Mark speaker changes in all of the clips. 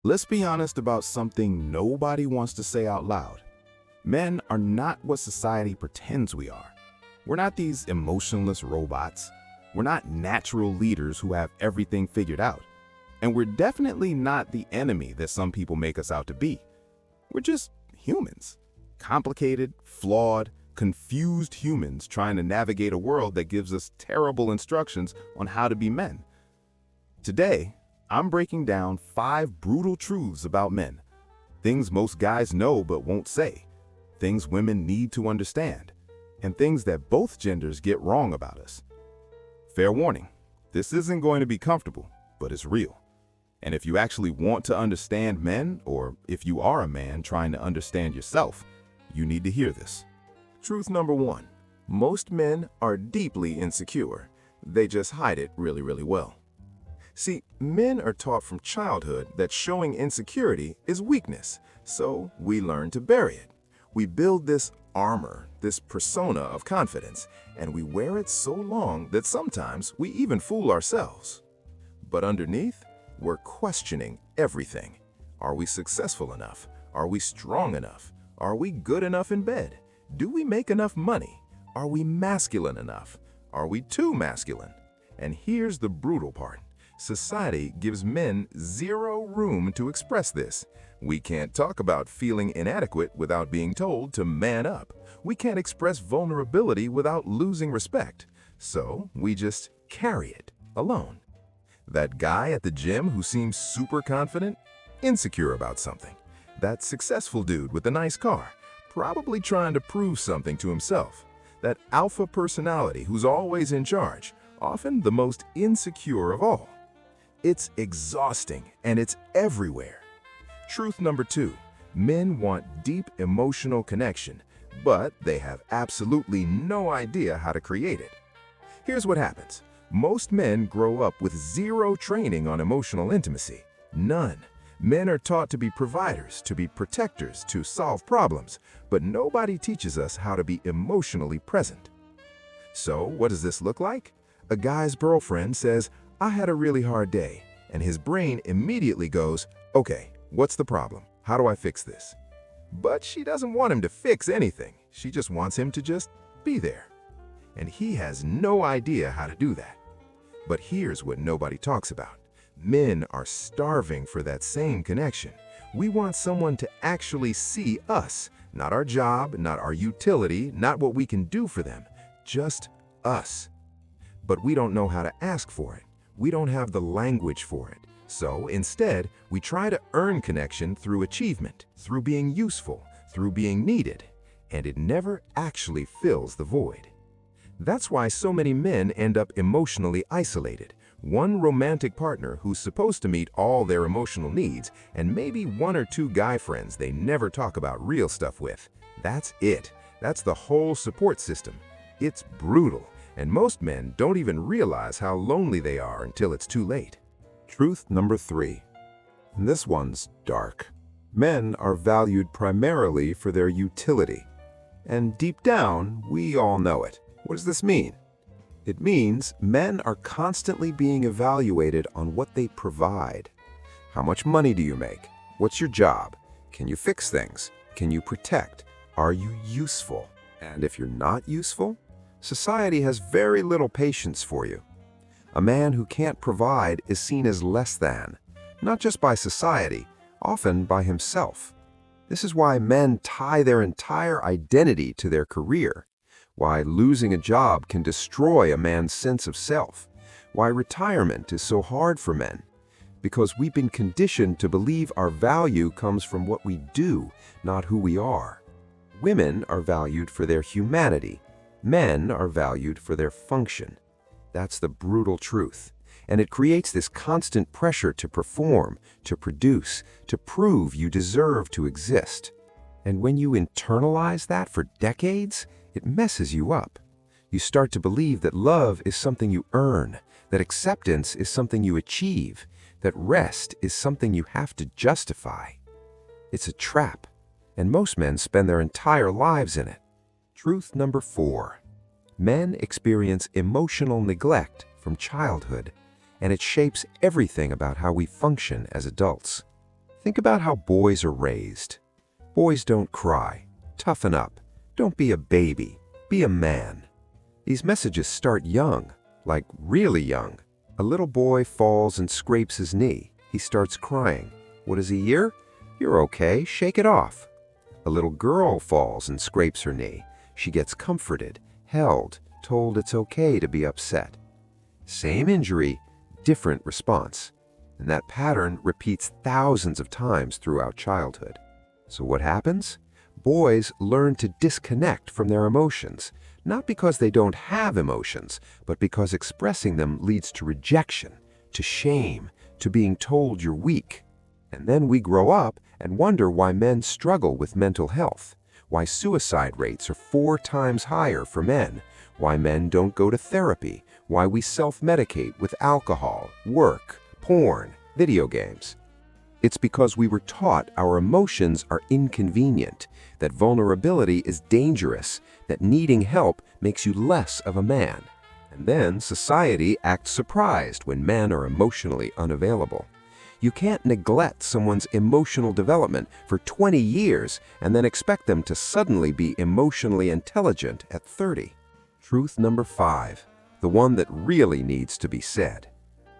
Speaker 1: Let's be honest about something nobody wants to say out loud. Men are not what society pretends we are. We're not these emotionless robots. We're not natural leaders who have everything figured out. And we're definitely not the enemy that some people make us out to be. We're just humans. Complicated, flawed, confused humans trying to navigate a world that gives us terrible instructions on how to be men. Today, I'm breaking down 5 brutal truths about men. Things most guys know but won't say. Things women need to understand. And things that both genders get wrong about us. Fair warning, this isn't going to be comfortable, but it's real. And if you actually want to understand men, or if you are a man trying to understand yourself, you need to hear this. Truth number 1. Most men are deeply insecure. They just hide it really well. See, men are taught from childhood that showing insecurity is weakness, so we learn to bury it. We build this armor, this persona of confidence, and we wear it so long that sometimes we even fool ourselves. But underneath, we're questioning everything. Are we successful enough? Are we strong enough? Are we good enough in bed? Do we make enough money? Are we masculine enough? Are we too masculine? And here's the brutal part. Society gives men zero room to express this. We can't talk about feeling inadequate without being told to man up. We can't express vulnerability without losing respect. So we just carry it alone. That guy at the gym who seems super confident, insecure about something. That successful dude with the nice car, probably trying to prove something to himself. That alpha personality who's always in charge, often the most insecure of all. It's exhausting and it's everywhere. Truth number 2, men want deep emotional connection, but they have absolutely no idea how to create it. Here's what happens. Most men grow up with zero training on emotional intimacy. None. Men are taught to be providers, to be protectors, to solve problems, but nobody teaches us how to be emotionally present. So what does this look like? A guy's girlfriend says, "I had a really hard day," and his brain immediately goes, "Okay, what's the problem? How do I fix this?" But she doesn't want him to fix anything. She just wants him to just be there. And he has no idea how to do that. But here's what nobody talks about. Men are starving for that same connection. We want someone to actually see us, not our job, not our utility, not what we can do for them, just us. But we don't know how to ask for it. We don't have the language for it. So instead, we try to earn connection through achievement, through being useful, through being needed, and it never actually fills the void. That's why so many men end up emotionally isolated. One romantic partner who's supposed to meet all their emotional needs, and maybe 1 or 2 guy friends they never talk about real stuff with. That's it. That's the whole support system. It's brutal, and most men don't even realize how lonely they are until it's too late. Truth number 3. And this one's dark. Men are valued primarily for their utility. And deep down, we all know it. What does this mean? It means men are constantly being evaluated on what they provide. How much money do you make? What's your job? Can you fix things? Can you protect? Are you useful? And if you're not useful, society has very little patience for you. A man who can't provide is seen as less than, not just by society, often by himself. This is why men tie their entire identity to their career, why losing a job can destroy a man's sense of self, why retirement is so hard for men, because we've been conditioned to believe our value comes from what we do, not who we are. Women are valued for their humanity. Men are valued for their function. That's the brutal truth. And it creates this constant pressure to perform, to produce, to prove you deserve to exist. And when you internalize that for decades, it messes you up. You start to believe that love is something you earn, that acceptance is something you achieve, that rest is something you have to justify. It's a trap, and most men spend their entire lives in it. Truth number 4. Men experience emotional neglect from childhood, and it shapes everything about how we function as adults.
Speaker 2: Think about how boys are raised. Boys don't cry. Toughen up. Don't be a baby. Be a man. These messages start young, like really young. A little boy falls and scrapes his knee. He starts crying. What does he hear? You're okay, shake it off. A little girl falls and scrapes her knee. She gets comforted, held, told it's okay to be upset. Same injury, different response. And that pattern repeats thousands of times throughout childhood. So what happens? Boys learn to disconnect from their emotions, not because they don't have emotions, but because expressing them leads to rejection, to shame, to being told you're weak. And then we grow up and wonder why men struggle with mental health, why suicide rates are 4 times higher for men, why men don't go to therapy, why we self-medicate with alcohol, work, porn, video games. It's because we were taught our emotions are inconvenient, that vulnerability is dangerous, that needing help makes you less of a man. And then society acts surprised when men are emotionally unavailable. You can't neglect someone's emotional development for 20 years and then expect them to suddenly be emotionally intelligent at 30. Truth number 5, the one that really needs to be said.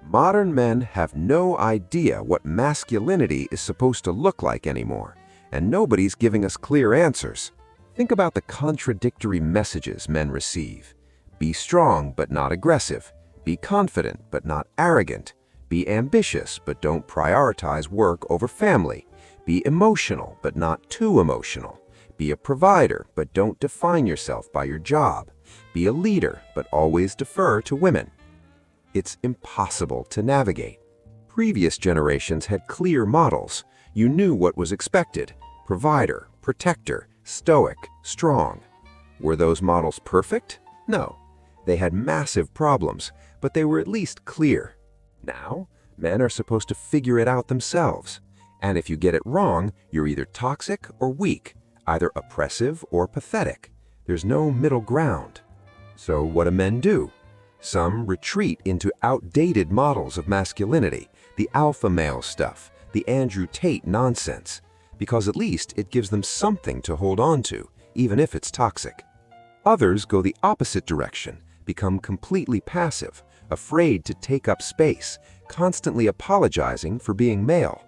Speaker 2: Modern men have no idea what masculinity is supposed to look like anymore, and nobody's giving us clear answers. Think about the contradictory messages men receive. Be strong but not aggressive. Be confident but not arrogant. Be ambitious but don't prioritize work over family. Be emotional but not too emotional. Be a provider but don't define yourself by your job. Be a leader but always defer to women. It's impossible to navigate. Previous generations had clear models. You knew what was expected. Provider, protector, stoic, strong. Were those models perfect? No. They had massive problems, but they were at least clear. Now, men are supposed to figure it out themselves. And if you get it wrong, you're either toxic or weak, either oppressive or pathetic. There's no middle ground. So what do men do? Some retreat into outdated models of masculinity, the alpha male stuff, the Andrew Tate nonsense, because at least it gives them something to hold on to, even if it's toxic. Others go the opposite direction, become completely passive, afraid to take up space, constantly apologizing for being male.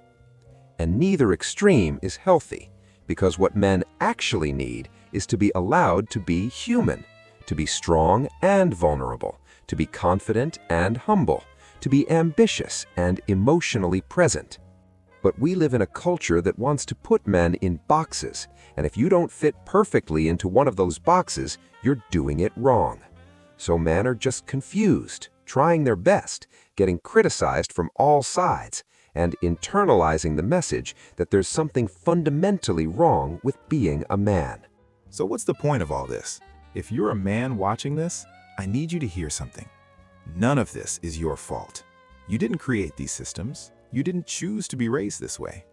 Speaker 2: And neither extreme is healthy, because what men actually need is to be allowed to be human, to be strong and vulnerable, to be confident and humble, to be ambitious and emotionally present. But we live in a culture that wants to put men in boxes, and if you don't fit perfectly into one of those boxes, you're doing it wrong. So men are just confused, trying their best, getting criticized from all sides, and internalizing the message that there's something fundamentally wrong with being a man.
Speaker 1: So what's the point of all this? If you're a man watching this, I need you to hear something. None of this is your fault. You didn't create these systems. You didn't choose to be raised this way.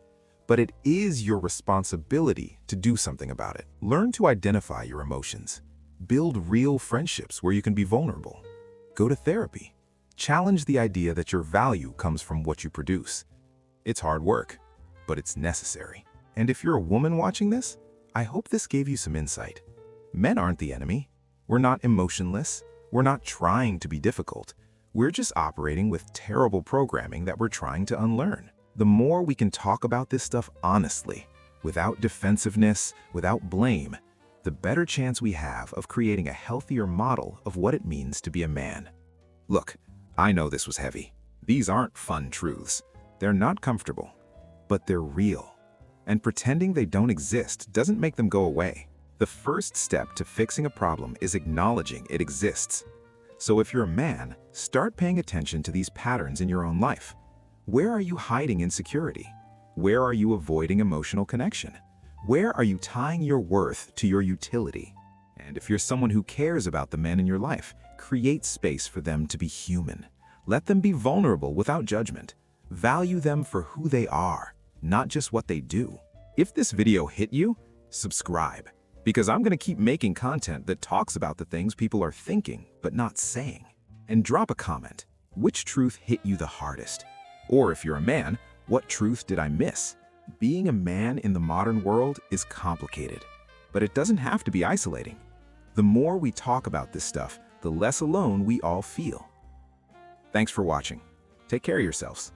Speaker 1: But it is your responsibility to do something about it. Learn to identify your emotions. Build real friendships where you can be vulnerable. Go to therapy. Challenge the idea that your value comes from what you produce. It's hard work, but it's necessary. And if you're a woman watching this, I hope this gave you some insight. Men aren't the enemy. We're not emotionless. We're not trying to be difficult. We're just operating with terrible programming that we're trying to unlearn. The more we can talk about this stuff honestly, without defensiveness, without blame, the better chance we have of creating a healthier model of what it means to be a man. Look, I know this was heavy. These aren't fun truths. They're not comfortable, but they're real. And pretending they don't exist doesn't make them go away. The first step to fixing a problem is acknowledging it exists. So if you're a man, start paying attention to these patterns in your own life. Where are you hiding insecurity? Where are you avoiding emotional connection? Where are you tying your worth to your utility? And if you're someone who cares about the men in your life, create space for them to be human. Let them be vulnerable without judgment. Value them for who they are, not just what they do. If this video hit you, subscribe, because I'm going to keep making content that talks about the things people are thinking but not saying. And drop a comment. Which truth hit you the hardest? Or if you're a man, what truth did I miss? Being a man in the modern world is complicated, but it doesn't have to be isolating. The more we talk about this stuff, the less alone we all feel. Thanks for watching. Take care of yourselves.